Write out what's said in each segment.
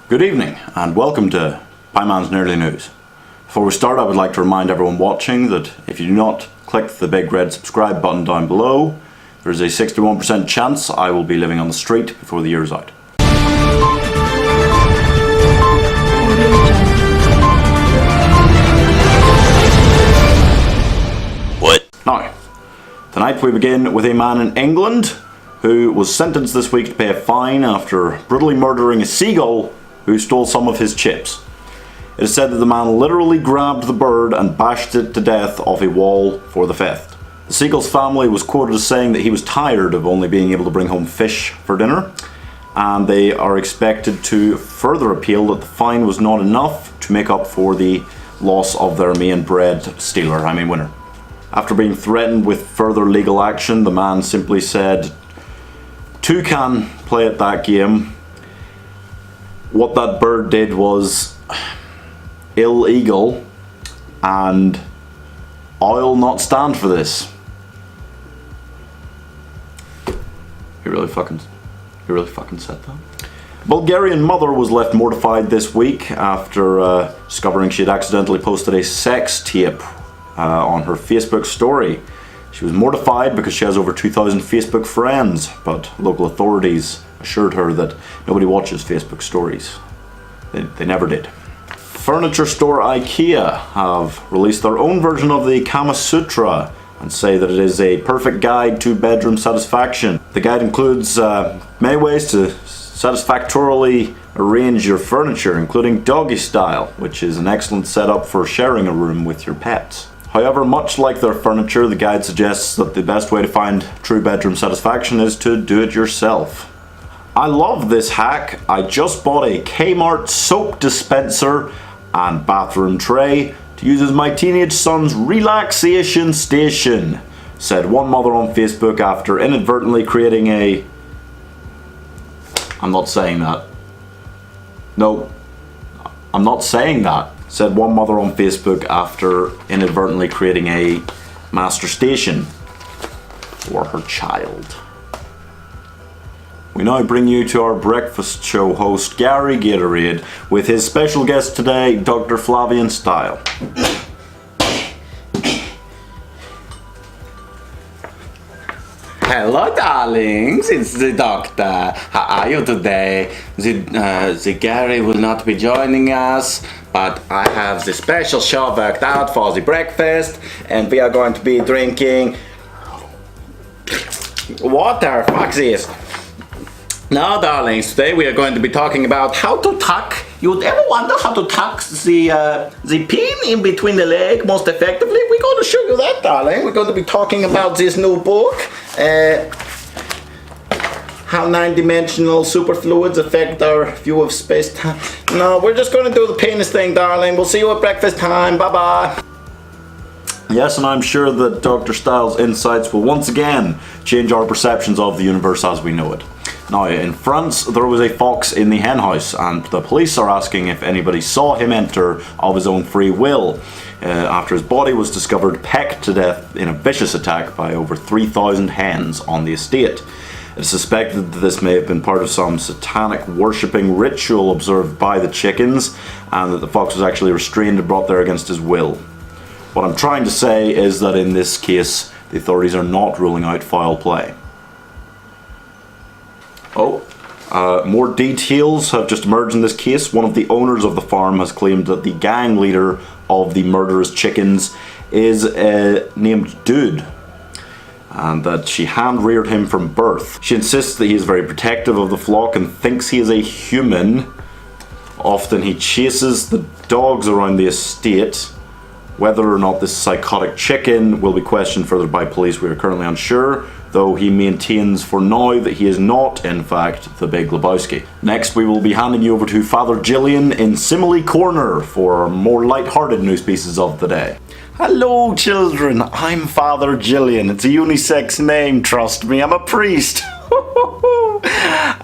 Good evening and welcome to Pieman's Nearly News. Before we start, I would like to remind everyone watching that if you do not click the big red subscribe button down below, there is a 61% chance I will be living on the street before the year is out. What? Now, tonight we begin with a man in England who was sentenced this week to pay a fine after brutally murdering a seagull who stole some of his chips. It is said that the man literally grabbed the bird and bashed it to death off a wall for the theft. The seagull's family was quoted as saying that he was tired of only being able to bring home fish for dinner, and they are expected to further appeal that the fine was not enough to make up for the loss of their main winner. After being threatened with further legal action, the man simply said, "Two can play at that game. What that bird did was illegal, and I'll not stand for this." He really fucking said that. Bulgarian Mother was left mortified this week after discovering she had accidentally posted a sex tape on her Facebook story. She was mortified because she has over 2,000 Facebook friends, but local authorities assured her that nobody watches Facebook stories. They never did. Furniture store Ikea have released their own version of the Kama Sutra and say that it is a perfect guide to bedroom satisfaction. The guide includes many ways to satisfactorily arrange your furniture, including doggy style, which is an excellent setup for sharing a room with your pets. However, much like their furniture, the guide suggests that the best way to find true bedroom satisfaction is to do it yourself. I love this hack. I just bought a Kmart soap dispenser and bathroom tray to use as my teenage son's relaxation station, said one mother on Facebook after inadvertently creating a... I'm not saying that. No, I'm not saying that, said one mother on Facebook after inadvertently creating a master station for her child. We now bring you to our breakfast show host Gary Gatorade with his special guest today, Dr. Flavian Style. Hello, darlings. It's the doctor. How are you today? The Gary will not be joining us, but I have the special show worked out for the breakfast, and we are going to be drinking water. Fuck this. Now, darlings, today we are going to be talking about how to tuck. You'd ever wonder how to tuck the pin in between the leg most effectively? We're going to show you that, darling. We're going to be talking about this new book, how 9-dimensional superfluids affect our view of space-time. No, we're just going to do the penis thing, darling. We'll see you at breakfast time. Bye-bye. Yes, and I'm sure that Dr. Style's insights will once again change our perceptions of the universe as we know it. Now, in France, there was a fox in the henhouse, and the police are asking if anybody saw him enter of his own free will, after his body was discovered pecked to death in a vicious attack by over 3,000 hens on the estate. It is suspected that this may have been part of some satanic worshipping ritual observed by the chickens, and that the fox was actually restrained and brought there against his will. What I'm trying to say is that in this case, the authorities are not ruling out foul play. More details have just emerged in this case. One of the owners of the farm has claimed that the gang leader of the murderous chickens is named Dude, and that she hand-reared him from birth. She insists that he is very protective of the flock and thinks he is a human. Often he chases the dogs around the estate. Whether or not this psychotic chicken will be questioned further by police, we are currently unsure, though he maintains for now that he is not, in fact, the Big Lebowski. Next, we will be handing you over to Father Jillian in Simile Corner for more light-hearted news pieces of the day. Hello, children. I'm Father Jillian. It's a unisex name, trust me. I'm a priest.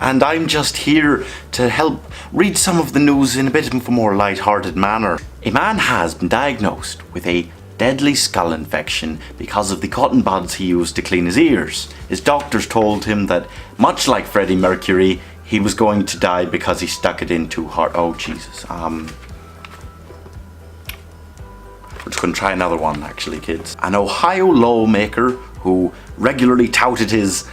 And I'm just here to help read some of the news in a bit of a more light-hearted manner. A man has been diagnosed with a deadly skull infection because of the cotton buds he used to clean his ears. His doctors told him that, much like Freddie Mercury, he was going to die because he stuck it in too hard. Oh, Jesus. We're just going to try another one, actually, kids. An Ohio lawmaker who regularly touted his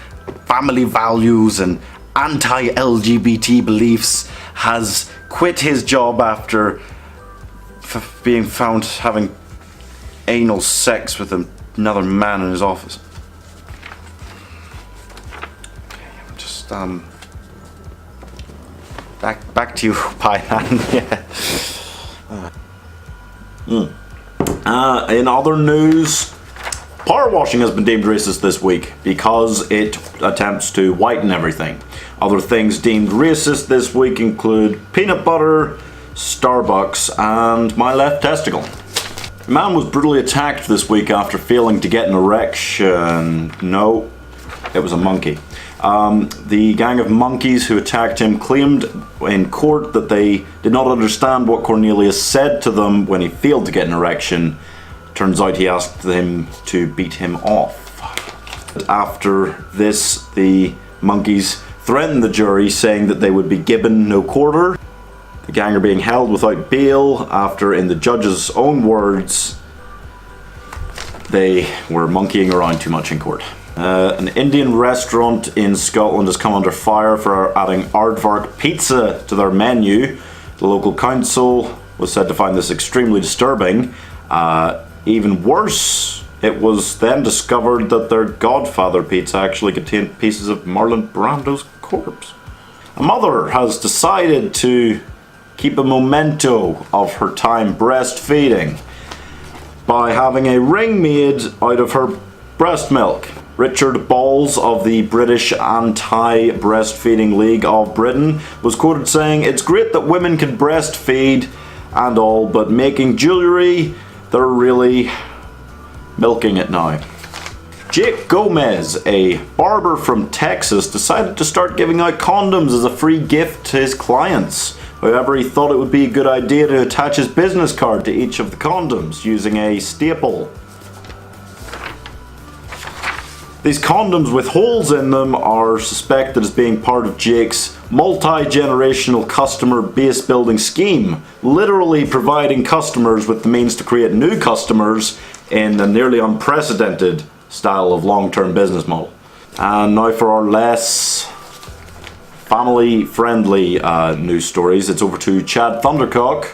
family values and anti-LGBT beliefs has quit his job after being found having anal sex with another man in his office. Okay, just back to you, Pieman. Yeah. In other news, power washing has been deemed racist this week because it attempts to whiten everything. Other things deemed racist this week include peanut butter, Starbucks, and my left testicle. A man was brutally attacked this week after failing to get an erection. No, it was a monkey. The gang of monkeys who attacked him claimed in court that they did not understand what Cornelius said to them when he failed to get an erection. Turns out he asked them to beat him off. After this, the monkeys threatened the jury, saying that they would be given no quarter. The gang are being held without bail after, in the judge's own words, they were monkeying around too much in court. An Indian restaurant in Scotland has come under fire for adding aardvark pizza to their menu. The local council was said to find this extremely disturbing. Even worse, it was then discovered that their Godfather pizza actually contained pieces of Marlon Brando's corpse. A mother has decided to keep a memento of her time breastfeeding by having a ring made out of her breast milk. Richard Balls of the British Anti-Breastfeeding League of Britain was quoted saying, "It's great that women can breastfeed and all, but making jewelry, they're really milking it now." Jake Gomez, a barber from Texas, decided to start giving out condoms as a free gift to his clients. However, he thought it would be a good idea to attach his business card to each of the condoms using a staple. These condoms with holes in them are suspected as being part of Jake's multi-generational customer base building scheme, literally providing customers with the means to create new customers in a nearly unprecedented style of long-term business model. And now for our less family-friendly news stories, it's over to Chad Thundercock,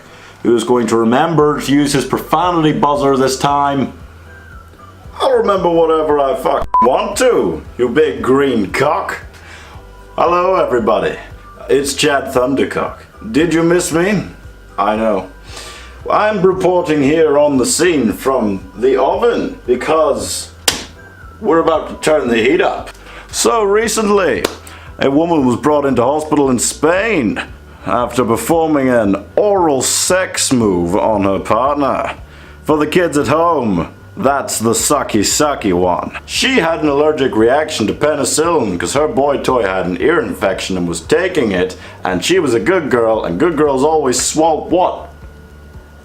who is going to remember to use his profanity buzzer this time. I'll remember whatever I want to, you big green cock. Hello everybody, it's Chad Thundercock. Did you miss me? I know. I'm reporting here on the scene from the oven because we're about to turn the heat up. So recently, a woman was brought into hospital in Spain after performing an oral sex move on her partner. For the kids at home, that's the sucky one. She had an allergic reaction to penicillin because her boy toy had an ear infection and was taking it, and she was a good girl, and good girls always swallow what?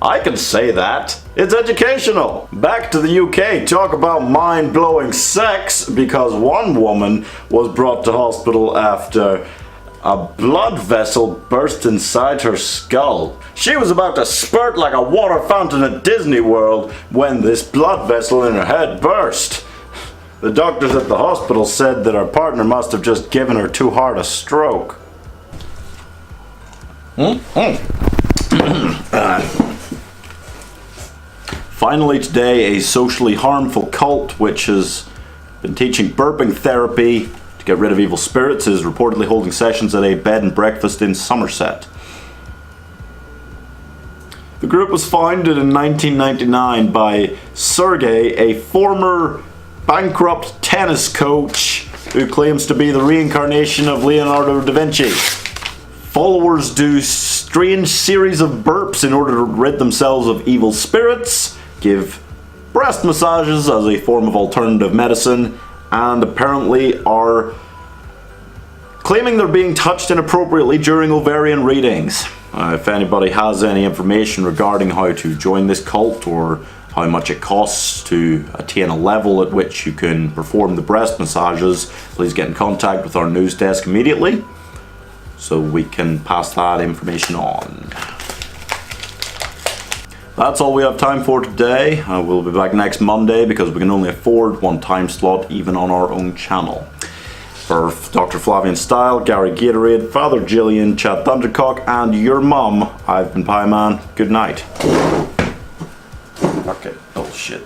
I can say that. It's educational. Back to the UK, talk about mind-blowing sex, because one woman was brought to hospital after a blood vessel burst inside her skull. She was about to spurt like a water fountain at Disney World when this blood vessel in her head burst. The doctors at the hospital said that her partner must have just given her too hard a stroke. Finally today, a socially harmful cult which has been teaching burping therapy to get rid of evil spirits is reportedly holding sessions at a bed and breakfast in Somerset. The group was founded in 1999 by Sergey, a former bankrupt tennis coach who claims to be the reincarnation of Leonardo da Vinci. Followers do strange series of burps in order to rid themselves of evil spirits, give breast massages as a form of alternative medicine, and apparently are claiming they're being touched inappropriately during ovarian readings. If anybody has any information regarding how to join this cult or how much it costs to attain a level at which you can perform the breast massages, please get in contact with our news desk immediately. so we can pass that information on. That's all we have time for today. We'll be back next Monday because we can only afford one time slot even on our own channel. For Dr. Flavian Style, Gary Gatorade, Father Jillian, Chad Thundercock, and your mum, I've been Pieman. Good night. Okay. Oh shit.